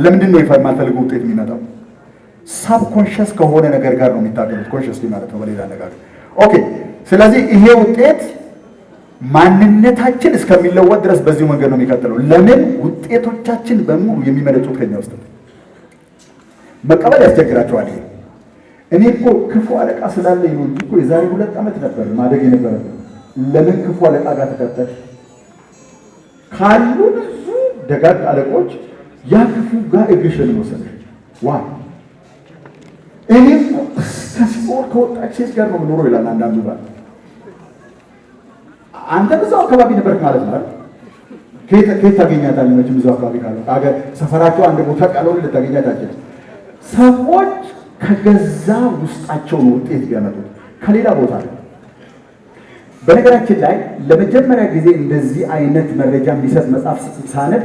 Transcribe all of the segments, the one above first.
ለምንድን ነው የማልፈልገው ውጤት የሚመጣው? ሳብኮንሽስ ከሆነ ነገር ጋር ነው የሚታገሉት። ኮንሽስ ማለት ነው በሌላ አነጋገር። ኦኬ። ስለዚህ ይሄ ውጤት ማንነታችን እስከሚለወጥ ድረስ በዚሁ መንገድ ነው የሚቀጥለው። ለምን? ውጤቶቻችን በሙሉ የሚመነጩት ከኛ ውስጥ ነው። መቀበል ያስቸግራቸዋል። ይሄ እኔ እኮ ክፉ አለቃ ስላለኝ ነው እንጂ እኮ የዛሬ 2 ዓመት ነበር ማደግ የነበረብኝ። ለምን ክፉ አለቃ ጋር ተከተልሽ? ካሉ ብዙ ደጋግ አለቆች ያ ክፉ ጋር እግርሽን ወሰደ። ዋይ እኔ ከሲኦል ከወጣች ሴት ጋር ነው የምኖረው ይላል አንዳንዱ ባል። አንተ በዛው አካባቢ ነበርክ ማለት ነው። ከየት ታገኛታለህ? መቼም እዛው አካባቢ ካለው አገር ሰፈራቸው አንድ ቦታ ካልሆነ ልታገኛታቸው። ሰዎች ከገዛ ውስጣቸው ነው ውጤት ቢያመጡት ከሌላ ቦታ ነው። በነገራችን ላይ ለመጀመሪያ ጊዜ እንደዚህ አይነት መረጃ የሚሰጥ መጽሐፍ ሳነብ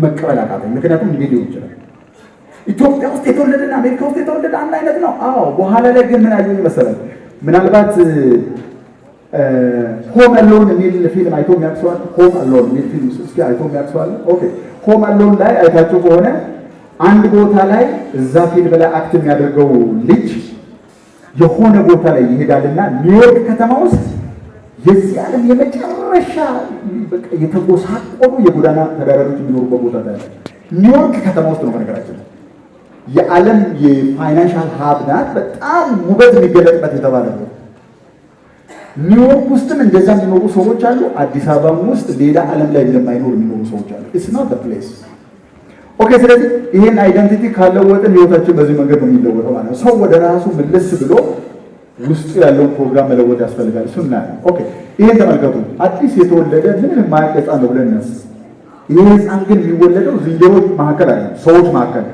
መቀበል አቃተኝ። ምክንያቱም እንዴት ሊሆን ይችላል? ኢትዮጵያ ውስጥ የተወለደና አሜሪካ ውስጥ የተወለደ አንድ አይነት ነው። አዎ። በኋላ ላይ ግን ምን አየሁኝ መሰለህ? ምናልባት ሆም አሎን የሚል ፊልም አይቶ የሚያቅሰዋል። ሆም አሎን የሚል ፊልም እስኪ አይቶ የሚያቅሰዋል። ኦኬ። ሆም አሎን ላይ አይታችሁ ከሆነ አንድ ቦታ ላይ እዛ ፊልም ላይ አክት የሚያደርገው ልጅ የሆነ ቦታ ላይ ይሄዳልና ኒውዮርክ ከተማ ውስጥ የዚህ ዓለም የመጨረሻ በቃ የተጎሳቆሉ የጎዳና ተዳዳሪዎች የሚኖሩበት ቦታ ላይ ኒውዮርክ ከተማ ውስጥ ነው። በነገራችን የዓለም የፋይናንሻል ሀብ ናት። በጣም ውበት የሚገለጥበት የተባለ ነው። ኒውዮርክ ውስጥም እንደዛ የሚኖሩ ሰዎች አሉ። አዲስ አበባም ውስጥ ሌላ ዓለም ላይ እንደማይኖር የሚኖሩ ሰዎች አሉ። ኢትስ ኖት ዘ ፕሌስ። ኦኬ። ስለዚህ ይሄን አይደንቲቲ ካለወጥን ህይወታችን በዚህ መንገድ ነው የሚለወጠው ማለት ነው። ሰው ወደ ራሱ መለስ ብሎ ውስጡ ያለውን ፕሮግራም መለወጥ ያስፈልጋል። እሱ እናያለን። ኦኬ። ይሄን ተመልከቱ። አዲስ የተወለደ ምንም የማያውቅ ህፃን ነው ብለን እናስብ። ይሄ ህፃን ግን የሚወለደው ዝንጀሮች መካከል አለ፣ ሰዎች መካከል።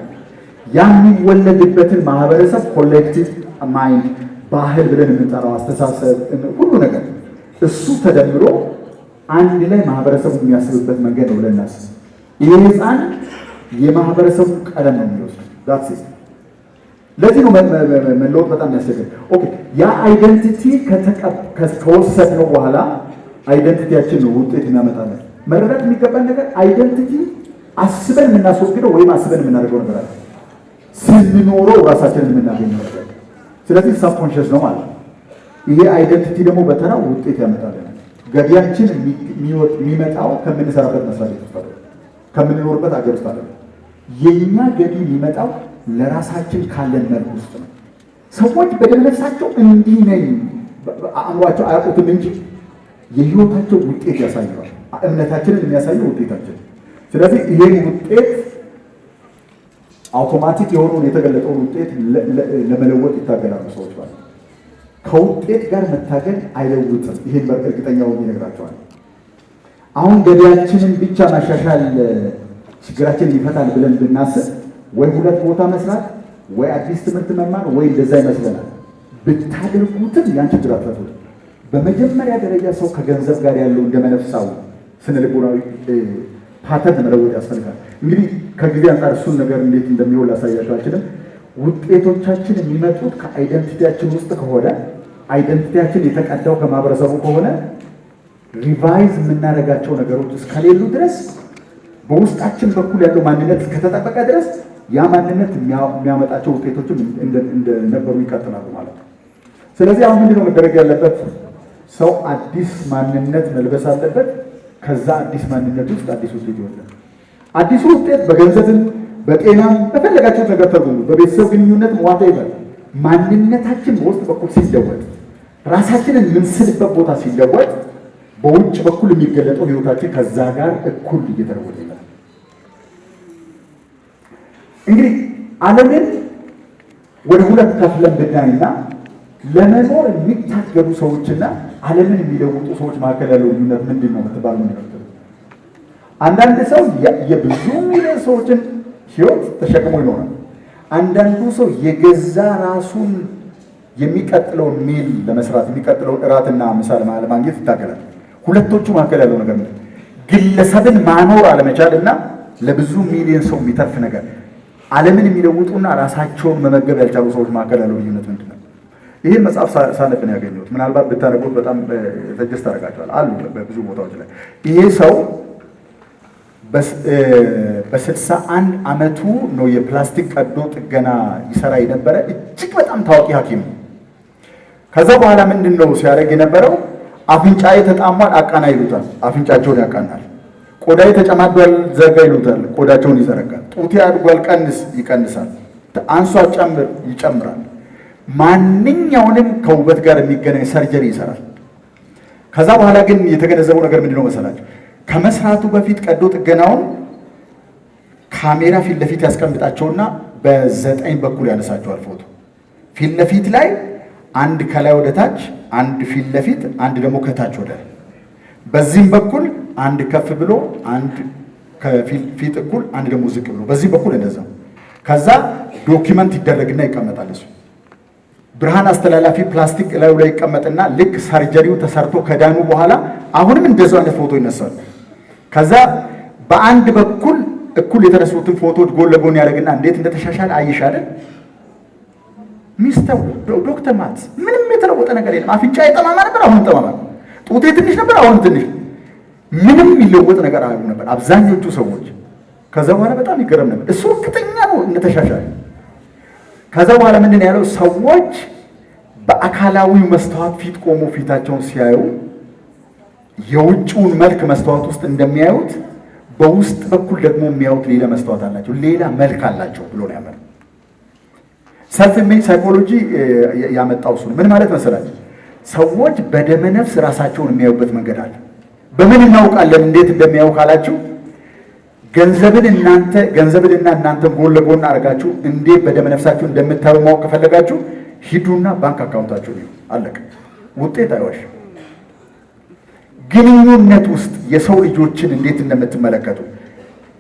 ያ የሚወለድበትን ማህበረሰብ ኮሌክቲቭ ማይንድ ባህል ብለን የምንጠራው አስተሳሰብ፣ ሁሉ ነገር እሱ ተደምሮ አንድ ላይ ማህበረሰቡ የሚያስብበት መንገድ ነው ብለን እናስብ። ይሄ ህፃን የማህበረሰቡ ቀለም ነው የሚወስድ። ዳትስ ኢት። ለዚህ ነው መለወጥ በጣም ያስቸግር። ኦኬ። ያ አይደንቲቲ ከወሰድነው በኋላ አይደንቲቲያችን ነው ውጤት የሚያመጣለን። መረዳት የሚገባን ነገር አይደንቲቲ አስበን የምናስወግደው ወይም አስበን የምናደርገው ነገር አለ፣ ስንኖረው ራሳችንን የምናገኘው ነገር። ስለዚህ ሳብኮንሽስ ነው ማለት ነው። ይሄ አይደንቲቲ ደግሞ በተራ ውጤት ያመጣለን። ገቢያችን የሚመጣው ከምንሰራበት መስሪያ ቤት ውስጥ አይደለም፣ ከምንኖርበት አገር ውስጥ አይደለም። የኛ ገቢ የሚመጣው ለራሳችን ካለን መልክ ውስጥ ነው። ሰዎች በደለሳቸው እንዲህ ነኝ አእምሯቸው አያውቁትም እንጂ የህይወታቸው ውጤት ያሳያል። እምነታችንን የሚያሳየው ውጤታችን። ስለዚህ ይሄን ውጤት አውቶማቲክ የሆነውን የተገለጠውን ውጤት ለመለወጥ ይታገላሉ ሰዎች ማለት ነው። ከውጤት ጋር መታገል አይለውጥም። ይሄን በእርግጠኛ ሆኜ እነግራቸዋለሁ። አሁን ገቢያችንን ብቻ ማሻሻል ችግራችንን ይፈታል ብለን ብናስብ ወይ 2 ቦታ መስራት ወይ አዲስ ትምህርት መማር ወይ እንደዛ ይመስለናል። ብታደርጉትም ያን ችግር አትፈቱት። በመጀመሪያ ደረጃ ሰው ከገንዘብ ጋር ያለው እንደመነፍሳው ስነልቦናዊ ፓተርን መለወጥ ያስፈልጋል። እንግዲህ ከጊዜ አንጻር እሱን ነገር እንዴት እንደሚሆን ላሳያችሁ አልችልም። ውጤቶቻችን የሚመጡት ከአይደንቲቲያችን ውስጥ ከሆነ አይደንቲቲያችን የተቀዳው ከማህበረሰቡ ከሆነ ሪቫይዝ የምናደርጋቸው ነገሮች እስከሌሉ ድረስ በውስጣችን በኩል ያለው ማንነት እስከተጠበቀ ድረስ ያ ማንነት የሚያመጣቸው ውጤቶችም እንደነበሩ ይቀጥላሉ ማለት ነው። ስለዚህ አሁን ምንድነው መደረግ ያለበት? ሰው አዲስ ማንነት መልበስ አለበት። ከዛ አዲስ ማንነት ውስጥ አዲስ ውጤት ይወጣል። አዲሱ ውጤት በገንዘብም በጤናም በፈለጋችሁት ነገር ተርጉሙ። በቤተሰብ ግንኙነት ዋታ ይበል። ማንነታችን በውስጥ በኩል ሲለወጥ፣ ራሳችንን የምንስልበት ቦታ ሲለወጥ፣ በውጭ በኩል የሚገለጠው ህይወታችን ከዛ ጋር እኩል እየተለወጠ ይመጣል። እንግዲህ ዓለምን ወደ 2 ከፍለን ብናይና ለመኖር የሚታገሉ ሰዎችና ዓለምን የሚለውጡ ሰዎች መካከል ያለው ልዩነት ምንድን ነው የምትባሉ ነገር። አንዳንድ ሰው የብዙ ሚሊዮን ሰዎችን ህይወት ተሸክሞ ይኖራል። አንዳንዱ ሰው የገዛ ራሱን የሚቀጥለውን ሚል ለመስራት የሚቀጥለውን እራትና ምሳ ለማግኘት ይታገላል። ሁለቶቹ መካከል ያለው ነገር ምንድን ነው? ግለሰብን ማኖር አለመቻልና ለብዙ ሚሊዮን ሰው የሚተርፍ ነገር። ዓለምን የሚለውጡና ራሳቸውን መመገብ ያልቻሉ ሰዎች መካከል ያለው ልዩነት ምንድን ነው? ይህን መጽሐፍ ሳነብ ነው ያገኘሁት። ምናልባት ብታነቡት በጣም ተጀስ ታደርጋቸዋል አሉ በብዙ ቦታዎች ላይ። ይሄ ሰው በ61 ዓመቱ ነው የፕላስቲክ ቀዶ ጥገና ይሰራ የነበረ እጅግ በጣም ታዋቂ ሐኪም። ከዛ በኋላ ምንድን ነው ሲያደርግ የነበረው? አፍንጫዬ ተጣሟል አቃና ይሉታል፣ አፍንጫቸውን ያቃናል። ቆዳዬ ተጨማዷል ዘርጋ ይሉታል፣ ቆዳቸውን ይዘረጋል። ጡቴ አድጓል ቀንስ ይቀንሳል፣ አንሷ ጨምር ይጨምራል። ማንኛውንም ከውበት ጋር የሚገናኝ ሰርጀሪ ይሰራል። ከዛ በኋላ ግን የተገነዘበው ነገር ምንድነው መሰላችሁ? ከመስራቱ በፊት ቀዶ ጥገናውን ካሜራ ፊት ለፊት ያስቀምጣቸውና በ9 በኩል ያነሳቸዋል ፎቶ። ፊት ለፊት ላይ አንድ ከላይ ወደ ታች፣ አንድ ፊት ለፊት፣ አንድ ደግሞ ከታች ወደ ላይ። በዚህም በኩል አንድ ከፍ ብሎ፣ አንድ ከፊት እኩል፣ አንድ ደግሞ ዝቅ ብሎ፣ በዚህ በኩል እንደዛ። ከዛ ዶኪመንት ይደረግና ይቀመጣል። እሱ ብርሃን አስተላላፊ ፕላስቲክ ላይ ይቀመጥና ልክ ሰርጀሪው ተሰርቶ ከዳኑ በኋላ አሁንም እንደዛው አይነት ፎቶ ይነሳሉ። ከዛ በአንድ በኩል እኩል የተነሱትን ፎቶዎች ጎን ለጎን ያደርግና እንዴት እንደተሻሻለ አይሻለን ሚስተር ዶክተር ማት ምንም የተለወጠ ነገር የለም። አፍንጫ የጠማማ ነበር፣ አሁን ጠማማ። ጡቴ ትንሽ ነበር፣ አሁን ትንሽ። ምንም የሚለወጥ ነገር አያዩ ነበር አብዛኞቹ ሰዎች። ከዛ በኋላ በጣም ይገረም ነበር። እሱ እርግጠኛ ነው እንደተሻሻለ። ከዛ በኋላ ምንድን ያለው? ሰዎች በአካላዊ መስተዋት ፊት ቆሞ ፊታቸውን ሲያዩ የውጭውን መልክ መስተዋት ውስጥ እንደሚያዩት በውስጥ በኩል ደግሞ የሚያዩት ሌላ መስተዋት አላቸው፣ ሌላ መልክ አላቸው ብሎ ነው ያመጣው። ሰልፍ ኢሜጅ ሳይኮሎጂ ያመጣው እሱ ምን ማለት መሰላችሁ? ሰዎች በደመ ነፍስ ራሳቸውን የሚያዩበት መንገድ አለ። በምን እናውቃለን እንዴት እንደሚያዩ ካላችሁ፣ ገንዘብንና እናንተን ጎን ለጎን አድርጋችሁ እንዴት በደመ ነፍሳችሁ እንደምታዩ ማወቅ ከፈለጋችሁ ሂዱና ባንክ አካውንታችሁ ነው። አለቀ። ውጤት አይዋሽም። ግንኙነት ውስጥ የሰው ልጆችን እንዴት እንደምትመለከቱ፣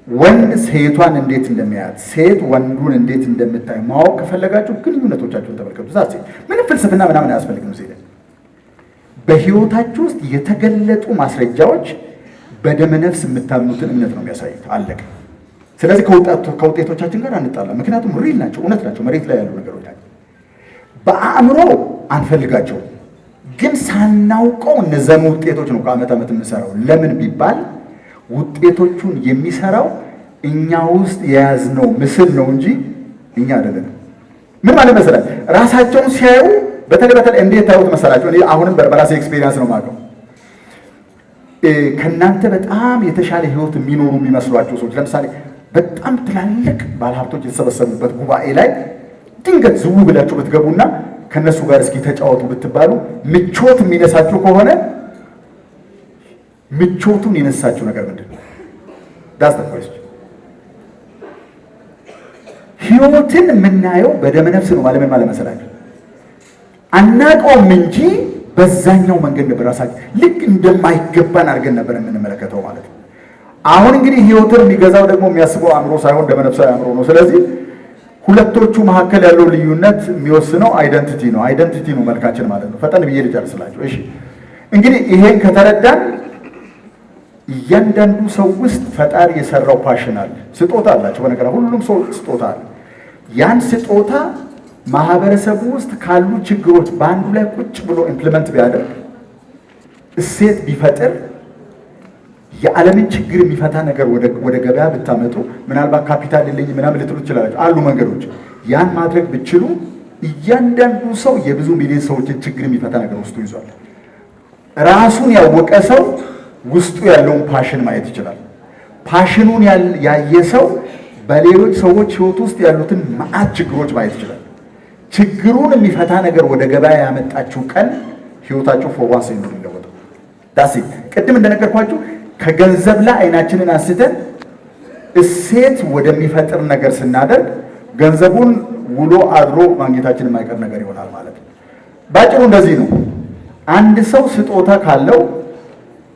ወንድ ሴቷን እንዴት እንደሚያያት፣ ሴት ወንዱን እንዴት እንደምታይ ማወቅ ከፈለጋችሁ ግንኙነቶቻችሁን ተመልከቱ። ዛት ምንም ፍልስፍና ምናምን አያስፈልግም። ሴት በህይወታችሁ ውስጥ የተገለጡ ማስረጃዎች በደመ ነፍስ የምታምኑትን እምነት ነው የሚያሳዩት። አለቀ። ስለዚህ ከውጤቶቻችን ጋር አንጣላ፣ ምክንያቱም ሪል ናቸው፣ እውነት ናቸው፣ መሬት ላይ ያሉ ነገሮች ናቸው። በአእምሮ አንፈልጋቸው፣ ግን ሳናውቀው እነዛን ውጤቶች ነው ከዓመት ዓመት የምንሰራው። ለምን ቢባል ውጤቶቹን የሚሰራው እኛ ውስጥ የያዝነው ምስል ነው እንጂ እኛ አይደለንም። ምን ማለት መሰላችሁ? ራሳቸውን ሲያዩ በተለይ እንዴት ታዩት መሰላችሁ? እኔ አሁንም በራሴ ኤክስፔሪየንስ ነው የማውቀው። ከእናንተ በጣም የተሻለ ህይወት የሚኖሩ የሚመስሏቸው ሰዎች፣ ለምሳሌ በጣም ትላልቅ ባለሀብቶች የተሰበሰቡበት ጉባኤ ላይ ድንገት ዝው ብላችሁ ብትገቡና ከነሱ ጋር እስኪ ተጫወቱ ብትባሉ ምቾት የሚነሳችሁ ከሆነ ምቾቱን የነሳችሁ ነገር ምንድን ነው? ዳስ ተቆይስ ህይወትን የምናየው በደመ ነፍስ ነው። ማለት ምን ማለት መሰላችሁ? አናውቀውም እንጂ በዛኛው መንገድ ነበር ራሳችን ልክ እንደማይገባን አድርገን ነበር የምንመለከተው ማለት ነው። አሁን እንግዲህ ህይወትን የሚገዛው ደግሞ የሚያስበው አእምሮ ሳይሆን ደመ ነፍሳዊ አእምሮ ነው። ስለዚህ ሁለቶቹ መካከል ያለው ልዩነት የሚወስነው አይደንቲቲ ነው። አይደንቲቲ ነው መልካችን ማለት ነው። ፈጠን ብዬ ልጨርስላችሁ። እሺ እንግዲህ ይሄን ከተረዳን እያንዳንዱ ሰው ውስጥ ፈጣሪ የሰራው ፓሽን አለ፣ ስጦታ አላቸው። በነገር ሁሉም ሰው ስጦታ አለ። ያን ስጦታ ማህበረሰቡ ውስጥ ካሉ ችግሮች በአንዱ ላይ ቁጭ ብሎ ኢምፕሊመንት ቢያደርግ፣ እሴት ቢፈጥር፣ የዓለምን ችግር የሚፈታ ነገር ወደ ገበያ ብታመጡ፣ ምናልባት ካፒታል የለኝም ምናምን ልትሉ ትችላላችሁ። አሉ መንገዶች። ያን ማድረግ ብችሉ እያንዳንዱ ሰው የብዙ ሚሊዮን ሰዎችን ችግር የሚፈታ ነገር ውስጡ ይዟል። ራሱን ያወቀ ሰው ውስጡ ያለውን ፓሽን ማየት ይችላል። ፓሽኑን ያየ ሰው በሌሎች ሰዎች ህይወት ውስጥ ያሉትን መዓት ችግሮች ማየት ይችላል። ችግሩን የሚፈታ ነገር ወደ ገበያ ያመጣችው ቀን ህይወታችሁ ፎርዋንስ ነው የሚለወጠው። ዳሴ ቅድም እንደነገርኳችሁ ከገንዘብ ላይ አይናችንን አንስተን እሴት ወደሚፈጥር ነገር ስናደርግ ገንዘቡን ውሎ አድሮ ማግኘታችን የማይቀር ነገር ይሆናል ማለት ነው። ባጭሩ እንደዚህ ነው። አንድ ሰው ስጦታ ካለው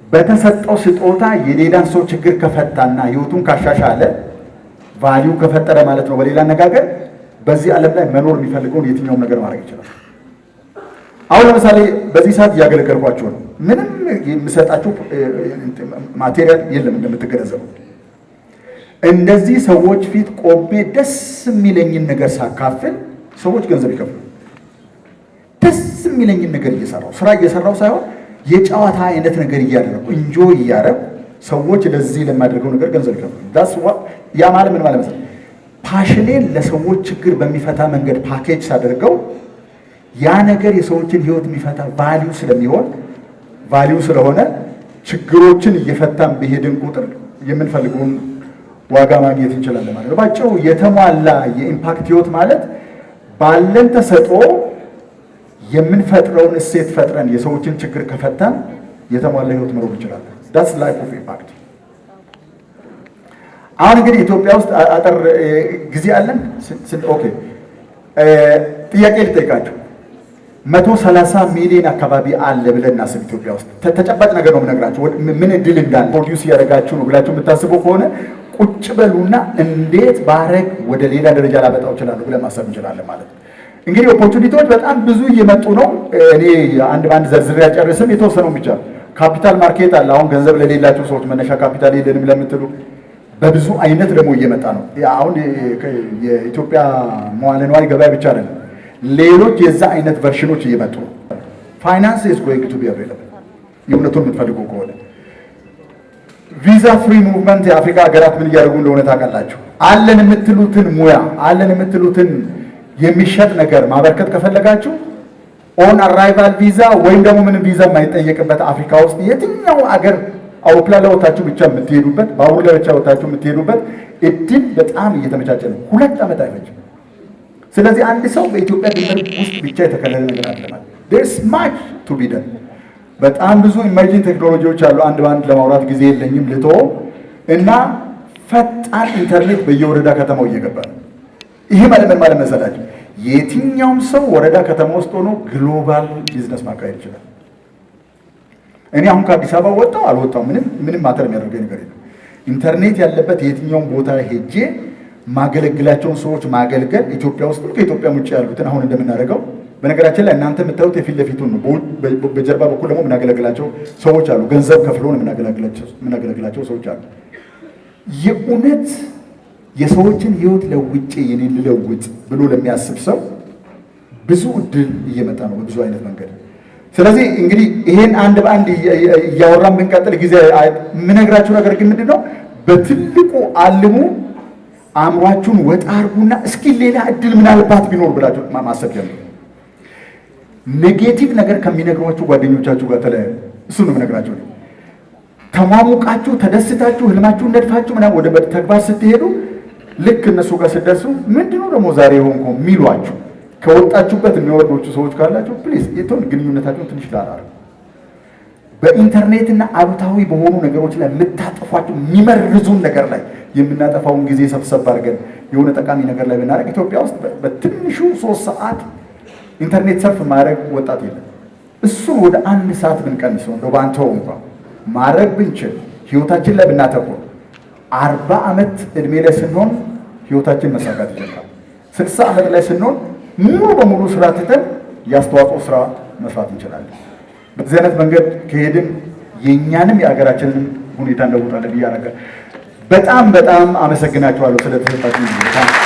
በተሰጠው ስጦታ የሌላን ሰው ችግር ከፈታና ህይወቱን ካሻሻለ ቫልዩ ከፈጠረ ማለት ነው። በሌላ አነጋገር በዚህ ዓለም ላይ መኖር የሚፈልገውን የትኛውም ነገር ማድረግ ይችላል። አሁን ለምሳሌ በዚህ ሰዓት እያገለገልኳቸው ነው። ምንም የምሰጣችሁ ማቴሪያል የለም እንደምትገነዘቡ። እንደዚህ ሰዎች ፊት ቆሜ ደስ የሚለኝን ነገር ሳካፍል ሰዎች ገንዘብ ይከፍሉ። ደስ የሚለኝን ነገር እየሰራው ስራ እየሰራው ሳይሆን የጨዋታ አይነት ነገር እያደረኩ እንጆይ እያደረኩ ሰዎች ለዚህ ለማድረገው ነገር ገንዘብ ይከፍላሉ። ያ ማለት ምን ማለት ነው? ፓሽኔን ለሰዎች ችግር በሚፈታ መንገድ ፓኬጅ ሳደርገው ያ ነገር የሰዎችን ህይወት የሚፈታ ቫልዩ ስለሆነ ችግሮችን እየፈታን በሄድን ቁጥር የምንፈልገውን ዋጋ ማግኘት እንችላለን ማለት ነው። ባጭሩ የተሟላ የኢምፓክት ህይወት ማለት ባለን ተሰጥኦ የምንፈጥረውን እሴት ፈጥረን የሰዎችን ችግር ከፈታን የተሟላ ህይወት መኖር እንችላለን። that's life of impact። አሁን እንግዲህ ኢትዮጵያ ውስጥ አጠር ጊዜ አለን። ኦኬ ጥያቄ ልጠይቃችሁ። 130 ሚሊዮን አካባቢ አለ ብለን እናስብ። ኢትዮጵያ ውስጥ ተጨባጭ ነገር ነው የምነግራችሁ። ምን እድል እንዳለ ፕሮዲውስ ያደረጋችሁ ነው ብላችሁ የምታስቡ ከሆነ ቁጭ በሉና እንዴት ባረግ ወደ ሌላ ደረጃ ላመጣው እችላለሁ ብለን ማሰብ እንችላለን ማለት ነው። እንግዲህ ኦፖርቹኒቲዎች በጣም ብዙ እየመጡ ነው። እኔ አንድ ዘርዝሬ አልጨርስም፣ የተወሰነው ብቻ። ካፒታል ማርኬት አለ። አሁን ገንዘብ ለሌላቸው ሰዎች መነሻ ካፒታል የለንም ለምትሉ በብዙ አይነት ደግሞ እየመጣ ነው። አሁን የኢትዮጵያ መዋለ ንዋይ ገበያ ብቻ አይደለም፣ ሌሎች የዛ አይነት ቨርሽኖች እየመጡ ነው። ፋይናንስ ኢዝ ጎይንግ ቱ ቢ አቬይላብል የእውነቱን የምትፈልጉ ከሆነ። ቪዛ ፍሪ ሙቭመንት የአፍሪካ ሀገራት ምን እያደረጉ እንደሆነ ታውቃላችሁ። አለን የምትሉትን ሙያ አለን የምትሉትን የሚሸጥ ነገር ማበርከት ከፈለጋችሁ ኦን አራይቫል ቪዛ ወይም ደግሞ ምንም ቪዛ የማይጠየቅበት አፍሪካ ውስጥ የትኛው አገር አውሮፕላን ላይ ወጣችሁ ብቻ የምትሄዱበት፣ ባቡር ላይ ብቻ ወጣችሁ የምትሄዱበት እድል በጣም እየተመቻቸ ነው። 2 ዓመት አይፈጅም። ስለዚህ አንድ ሰው በኢትዮጵያ ድንበር ውስጥ ብቻ የተከለለ ነገር አለ ማለት there's much to be done። በጣም ብዙ ኢመርጂንግ ቴክኖሎጂዎች አሉ። አንድ በአንድ ለማውራት ጊዜ የለኝም ልቶ እና ፈጣን ኢንተርኔት በየወረዳ ከተማው እየገባ ነው። ይሄ ማለት ምን ማለት መሰላችሁ? የትኛውም ሰው ወረዳ ከተማ ውስጥ ሆኖ ግሎባል ቢዝነስ ማካሄድ ይችላል። እኔ አሁን ከአዲስ አበባ ወጣው አልወጣው ምንም ማተር የሚያደርገኝ ነገር የለም። ኢንተርኔት ያለበት የትኛውም ቦታ ሄጄ ማገለግላቸውን ሰዎች ማገልገል ኢትዮጵያ ውስጥ ከኢትዮጵያ ውጭ ያሉትን አሁን እንደምናደርገው። በነገራችን ላይ እናንተ የምታዩት የፊት ለፊቱን ነው። በጀርባ በኩል ደግሞ የምናገለግላቸው ሰዎች አሉ። ገንዘብ ከፍሎን የምናገለግላቸው ሰዎች አሉ። የእውነት የሰዎችን ህይወት ለውጬ የኔን ልለውጥ ብሎ ለሚያስብ ሰው ብዙ እድል እየመጣ ነው በብዙ አይነት መንገድ። ስለዚህ እንግዲህ ይሄን አንድ በአንድ እያወራን ብንቀጥል ጊዜ የምነግራችሁ ነገር ግን ምንድነው፣ በትልቁ አልሙ፣ አእምሯችሁን ወጣ አድርጉና እስኪ ሌላ እድል ምናልባት ቢኖር ብላችሁ ማሰብ ጀምሩ። ኔጌቲቭ ነገር ከሚነግሯችሁ ጓደኞቻችሁ ጋር ተለያዩ። እሱ ነው የምነግራችሁ። ተሟሙቃችሁ ተደስታችሁ ህልማችሁን ነድፋችሁ ምናምን ወደ ተግባር ስትሄዱ ልክ እነሱ ጋር ስትደርሱ ምንድነው ደግሞ ዛሬ ሆንኩ የሚሏችሁ ከወጣችሁበት የሚወርዶቹ ሰዎች ካላችሁ ፕሊዝ የቶን ግንኙነታችሁን ትንሽ ላራሩ። በኢንተርኔትና አሉታዊ በሆኑ ነገሮች ላይ የምታጠፏቸው የሚመርዙን ነገር ላይ የምናጠፋውን ጊዜ ሰብሰብ አድርገን የሆነ ጠቃሚ ነገር ላይ ብናደርግ ኢትዮጵያ ውስጥ በትንሹ 3 ሰዓት ኢንተርኔት ሰርፍ ማድረግ ወጣት የለም። እሱን ወደ 1 ሰዓት ብንቀንሰው እንደው ባንተው እንኳን ማድረግ ብንችል ህይወታችን ላይ ብናተኩር 40 ዓመት እድሜ ላይ ስንሆን ህይወታችን መሳካት ይጀምራል። 60 ዓመት ላይ ስንሆን ሙሉ በሙሉ ስራ ትተን ያስተዋጽኦ ስራ መስራት እንችላለን። በዚህ አይነት መንገድ ከሄድን የኛንም የሀገራችንን ሁኔታ እንደውጣለን። በጣም አመሰግናችኋለሁ ስለተሰጣችሁ።